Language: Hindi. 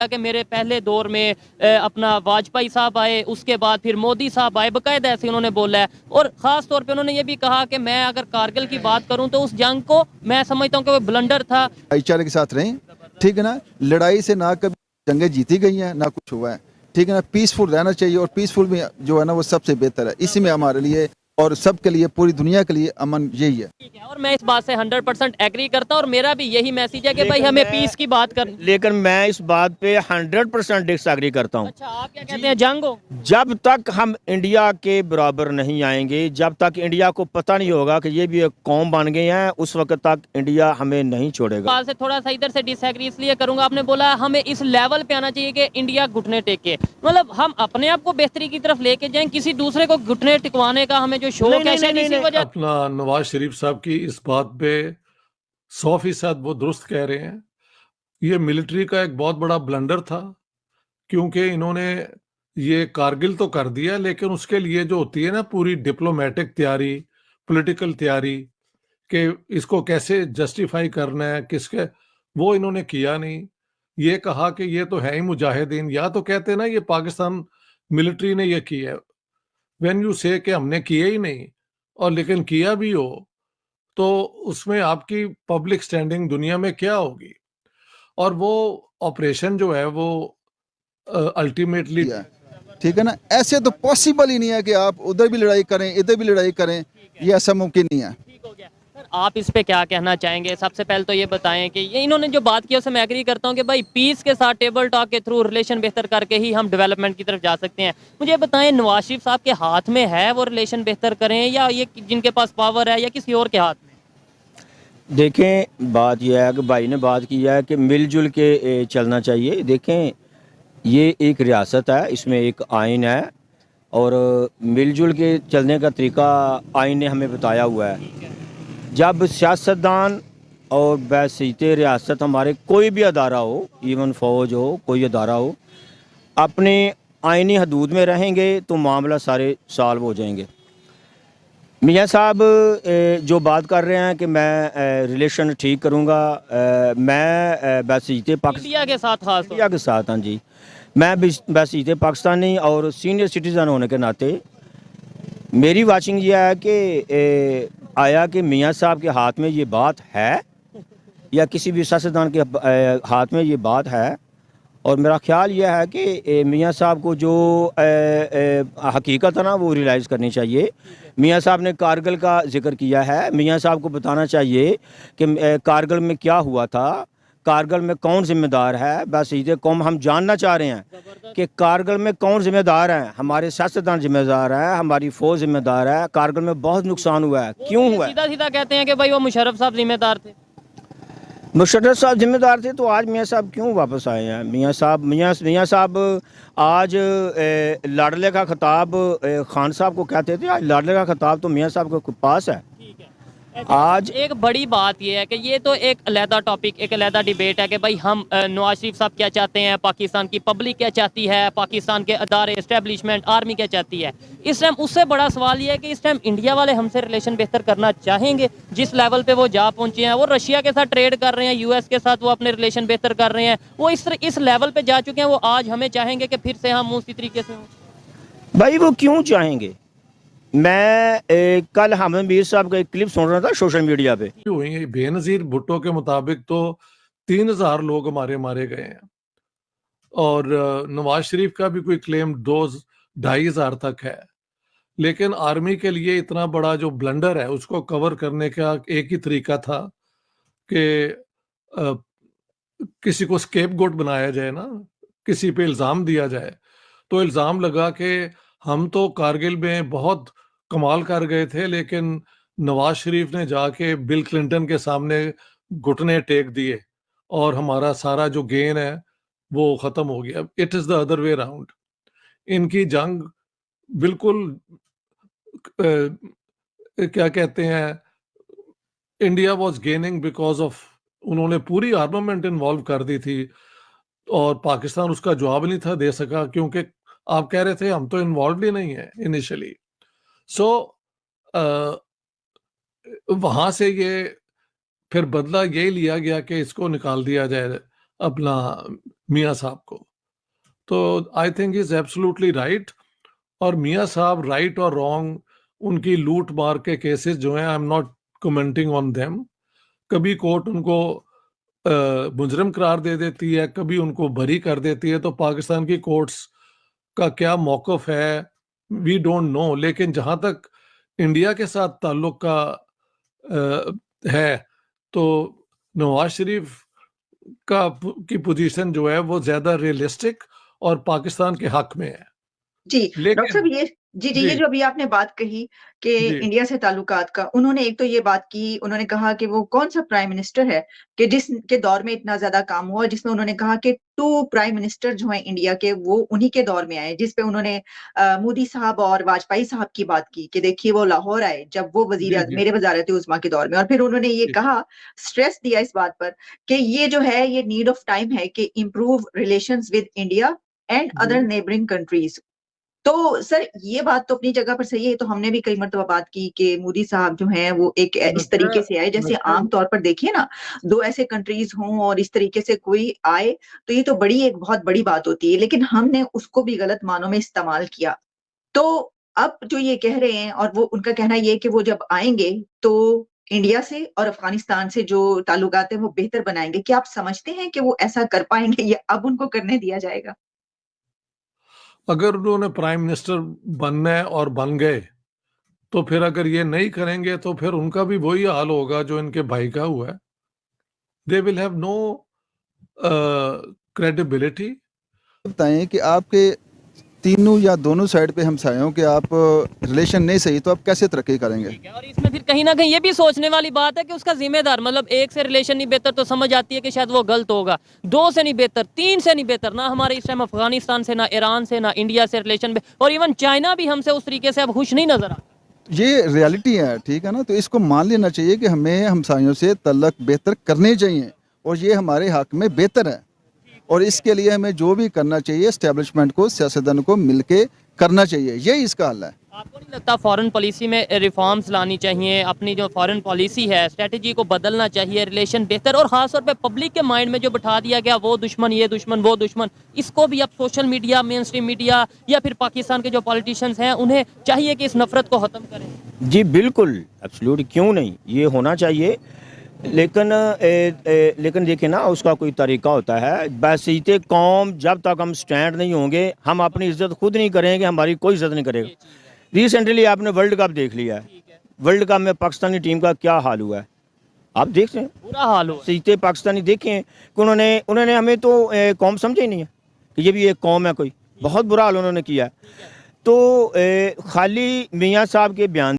कि मेरे पहले दौर में अपना वाजपेयी साहब आए, उसके बाद फिर मोदी साहब आए, बाकायदा ऐसे उन्होंने बोला है। और ख़ास तौर पे उन्होंने ये भी कहा कि मैं अगर कारगिल की बात करूं तो उस जंग को मैं समझता हूं कि वो ब्लंडर था। भाईचारे के साथ रहें, ठीक है ना। लड़ाई से ना कभी जंगें जीती गई हैं ना कुछ हुआ है, ठीक है ना। पीसफुल रहना चाहिए और पीसफुल में जो है ना वो सबसे बेहतर है। इसी में हमारे लिए और सबके लिए, पूरी दुनिया के लिए अमन यही है। ठीक है, और मैं इस बात से 100% एग्री करता हूँ और मेरा भी यही मैसेज है कि भाई हमें पीस की बात कर। लेकिन मैं इस बात पे 100% डिसएग्री करता हूँ। अच्छा, आप क्या कहते हैं, जंग हो? जब तक हम इंडिया के बराबर नहीं आएंगे, जब तक इंडिया को पता नहीं होगा कि ये भी एक कौम बन गए हैं, उस वक्त तक इंडिया हमें नहीं छोड़ेगा। बात से थोड़ा सा इधर से डिसएग्री इसलिए करूंगा, आपने बोला हमें इस लेवल पे आना चाहिए कि इंडिया घुटने टेके, मतलब हम अपने आप को बेहतरी की तरफ लेके जाएं, किसी दूसरे को घुटने टिकवाने का हमें जो शौक है शायद इसी वजह। अपना नवाज शरीफ साहब की इस बात पे 100% वो दुरुस्त कह रहे हैं। ये मिलिट्री का एक बहुत बड़ा ब्लंडर था, क्योंकि इन्होंने ये कारगिल तो कर दिया, लेकिन उसके लिए जो होती है ना पूरी डिप्लोमेटिक तैयारी, पॉलिटिकल तैयारी, कि इसको कैसे जस्टिफाई करना है किसके, वो इन्होंने किया नहीं। ये कहा कि ये तो है ही मुजाहिदीन, या तो कहते हैं ना ये पाकिस्तान मिलिट्री ने ये किया है। व्हेन यू से कि हमने किए ही नहीं और लेकिन किया भी हो, तो उसमें आपकी पब्लिक स्टैंडिंग दुनिया में क्या होगी। और वो ऑपरेशन जो है वो अल्टीमेटली, ठीक है ना। ऐसे तो पॉसिबल ही नहीं है कि आप उधर भी लड़ाई करें इधर भी लड़ाई करें, ये ऐसा मुमकिन नहीं है। ठीक हो गया सर, आप इस पे क्या कहना चाहेंगे? सबसे पहले तो ये बताएं कि ये इन्होंने जो बात की उससे मैं एग्री करता हूँ कि भाई पीस के साथ टेबल टॉक के थ्रू रिलेशन बेहतर करके ही हम डेवलपमेंट की तरफ जा सकते हैं। मुझे बताएं, नवाज शरीफ साहब के हाथ में है वो रिलेशन बेहतर करें, या ये जिनके पास पावर है या किसी और के हाथ में? देखें, बात यह है कि भाई ने बात की है कि मिलजुल के चलना चाहिए। देखें, ये एक रियासत है, इसमें एक आइन है और मिलजुल के चलने का तरीका आइन ने हमें बताया हुआ है। जब सियासतदान और बैसीत रियासत, हमारे कोई भी अदारा हो, इवन फ़ौज हो, कोई अदारा हो, अपने आइनी हदूद में रहेंगे तो मामला सारे सॉल्व हो जाएंगे। मियाँ साहब जो बात कर रहे हैं कि मैं रिलेशन ठीक करूँगा, मैं बैसीत इंडिया के साथ खास तौर इंडिया के साथ, हाँ जी, मैं बैसीत पाकिस्तानी और सीनियर सिटीज़न होने के नाते मेरी वाचिंग ये है कि आया कि मियाँ साहब के हाथ में ये बात है या किसी भी सियासतदान के हाथ में ये बात है। और मेरा ख्याल यह है कि मियाँ साहब को जो हकीकत है ना वो रियलाइज़ करनी चाहिए। मियाँ साहब ने कारगिल का जिक्र किया है, मियाँ साहब को बताना चाहिए कि कारगिल में क्या हुआ था, कारगिल में कौन जिम्मेदार है। बस ये कौम हम जानना चाह रहे हैं कि कारगिल में कौन जिम्मेदार है। हमारे सियासतदान जिम्मेदार है, हमारी फ़ौज जिम्मेदार है। कारगिल में बहुत नुकसान हुआ है, क्यों हुआ है? सीधा सीधा कहते हैं कि भाई वो मुशर्रफ साहब जिम्मेदार थे। मुशर्रफ साहब जिम्मेदार थे तो आज मियाँ साहब क्यों वापस आए हैं? मियाँ साहब आज लाडले का खिताब खान साहब को कहते थे, आज लाडले का खिताब तो मियाँ साहब के पास है। आज एक बड़ी बात यह है कि ये तो एक अलहदा टॉपिक, एक अलहदा डिबेट है कि भाई हम नवाज शरीफ साहब क्या चाहते हैं, पाकिस्तान की पब्लिक क्या चाहती है, पाकिस्तान के अदारे, एस्टेब्लिशमेंट, आर्मी क्या चाहती है। इस टाइम उससे बड़ा सवाल ये है कि इस टाइम इंडिया वाले हमसे रिलेशन बेहतर करना चाहेंगे। जिस लेवल पे वो जा पहुंचे हैं, वो रशिया के साथ ट्रेड कर रहे हैं, यूएस के साथ वो अपने रिलेशन बेहतर कर रहे हैं, वो इस लेवल पे जा चुके हैं, वो आज हमें चाहेंगे कि फिर से हम उसी तरीके से हों। भाई वो क्यों चाहेंगे? मैं कल हामिद मीर साहब का एक क्लिप सुन रहा था सोशल मीडिया पे। हुई बेनजीर भुट्टो के मुताबिक तो 3000 लोग हमारे मारे गए हैं, और नवाज शरीफ का भी कोई क्लेम 2-2,500 तक है। लेकिन आर्मी के लिए इतना बड़ा जो ब्लंडर है उसको कवर करने का एक ही तरीका था कि किसी को स्केपगोट बनाया जाए ना, किसी पे इल्ज़ाम दिया जाए। तो इल्ज़ाम लगा कि हम तो कारगिल में बहुत कमाल कर गए थे, लेकिन नवाज शरीफ ने जाके बिल क्लिंटन के सामने घुटने टेक दिए और हमारा सारा जो गेन है वो ख़त्म हो गया। It is the other way around. इनकी जंग बिल्कुल क्या कहते हैं, India was gaining because of, उन्होंने पूरी आर्मामेंट इन्वॉल्व कर दी थी और पाकिस्तान उसका जवाब नहीं था दे सका, क्योंकि आप कह रहे थे हम तो इन्वॉल्व ही नहीं है इनिशियली। सो वहां से ये फिर बदला यही लिया गया कि इसको निकाल दिया जाए अपना मियाँ साहब को। तो I think is absolutely right. और मियाँ साहब राइट और रॉन्ग, उनकी लूट मार के केसेस जो हैं, I am not commenting on them. कभी कोर्ट उनको मुजरिम करार दे देती है, कभी उनको बरी कर देती है। तो पाकिस्तान की कोर्ट्स का क्या मौक़िफ़ है, वी डोंट नो। लेकिन जहाँ तक इंडिया के साथ ताल्लुक का है, तो नवाज शरीफ की पोजीशन जो है वो ज़्यादा रियलिस्टिक और पाकिस्तान के हक में है। जी, डॉक्टर साहब लेकिन ये जी, ये जी, जो अभी आपने बात कही कि जी, इंडिया से ताल्लुकात का, उन्होंने एक तो ये बात की, उन्होंने कहा कि वो कौन-सा प्राइम मिनिस्टर है कि जिसके दौर में इतना ज़्यादा काम हुआ, जिसमें उन्होंने कहा कि 2 प्राइम मिनिस्टर जो हैं इंडिया के, वो उन्हीं के दौर में आए, जिस पे उन्होंने मोदी साहब और वाजपेयी साहब की बात की कि देखिए वो लाहौर आए, जब वो जी, जी, मेरे वज़ारत-ए-उज़्मा के दौर में, और फिर उन्होंने ये जी, कहा, स्ट्रेस दिया इस बात पर कि ये जो है, ये नीड ऑफ टाइम है कि improve relations with India and other जी, नेबरिंग कंट्रीज़। तो सर ये बात तो अपनी जगह पर सही है, तो हमने भी कई मर्तबा बात की कि मोदी साहब जो हैं वो एक इस लगता है तरीके से आए, जैसे लगता है आम तौर पर देखिए ना, 2 ऐसे कंट्रीज़ हों और इस तरीके से कोई आए, तो ये तो एक बहुत बड़ी बात होती है, लेकिन हमने उसको भी गलत मानों में इस्तेमाल किया। तो अब जो ये कह रहे हैं, और वो उनका कहना ये है कि वो जब आएँगे तो इंडिया से और अफ़गानिस्तान से जो ताल्लुकात हैं वो बेहतर बनाएँगे। क्या आप समझते हैं कि वो ऐसा कर पाएँगे या अब उनको करने दिया जाएगा? अगर उन्होंने प्राइम मिनिस्टर बनना है और बन गए, तो फिर अगर ये नहीं करेंगे तो फिर उनका भी वही हाल होगा जो इनके भाई का हुआ है। They will have no credibility. बताएं कि आपके तीनों या दोनों साइड पे हमसायों के आप रिलेशन नहीं सही तो आप कैसे तरक्की करेंगे? ठीक है। और इसमें फिर कहीं ना कहीं ये भी सोचने वाली बात है कि उसका जिम्मेदार, मतलब एक से रिलेशन नहीं बेहतर तो समझ आती है कि शायद वो गलत होगा, 2 से नहीं बेहतर, 3 से नहीं बेहतर, ना हमारे इस टाइम अफगानिस्तान से, ना ईरान से, ना इंडिया से रिलेशन में, और इवन चाइना भी हमसे उस तरीके से अब खुश नहीं नजर आता। ये रियलिटी है, ठीक है ना? तो इसको मान लेना चाहिए कि हमें हमसायों से तल्लक बेहतर करने चाहिए और ये हमारे हक में बेहतर है। और इसके लिए हमें जो भी करना चाहिए, एस्टेब्लिशमेंट को, सियासतदानों को मिलके करना चाहिए, यही इसका हल है। आपको नहीं लगता फॉरेन पॉलिसी में रिफॉर्म्स लानी चाहिए, अपनी जो फॉरेन पॉलिसी है, स्ट्रेटजी को बदलना चाहिए, रिलेशन बेहतर, और खास तौर पे पब्लिक के माइंड में जो बिठा दिया गया वो दुश्मन, ये दुश्मन, वो दुश्मन, इसको भी अब social media, main stream media या फिर पाकिस्तान के जो पॉलिटिशियंस हैं उन्हें चाहिए कि इस नफरत को ख़त्म करें? जी बिल्कुल, एब्सोल्युटली, क्यों नहीं, ये होना चाहिए। लेकिन देखिए ना, उसका कोई तरीका होता है। बसीते कौम, जब तक हम स्टैंड नहीं होंगे, हम अपनी इज्जत खुद नहीं करेंगे, हमारी कोई इज्जत नहीं करेगा। रिसेंटली आपने वर्ल्ड कप देख लिया है, वर्ल्ड कप में पाकिस्तानी टीम का क्या हाल हुआ है, आप देख रहे हैं, बुरा हाल हो। सीते पाकिस्तानी देखें कि उन्होंने हमें तो कौम समझे ही नहीं है कि ये भी एक कौम है कोई। बहुत बुरा हाल उन्होंने किया है। तो खाली मियाँ साहब के बयान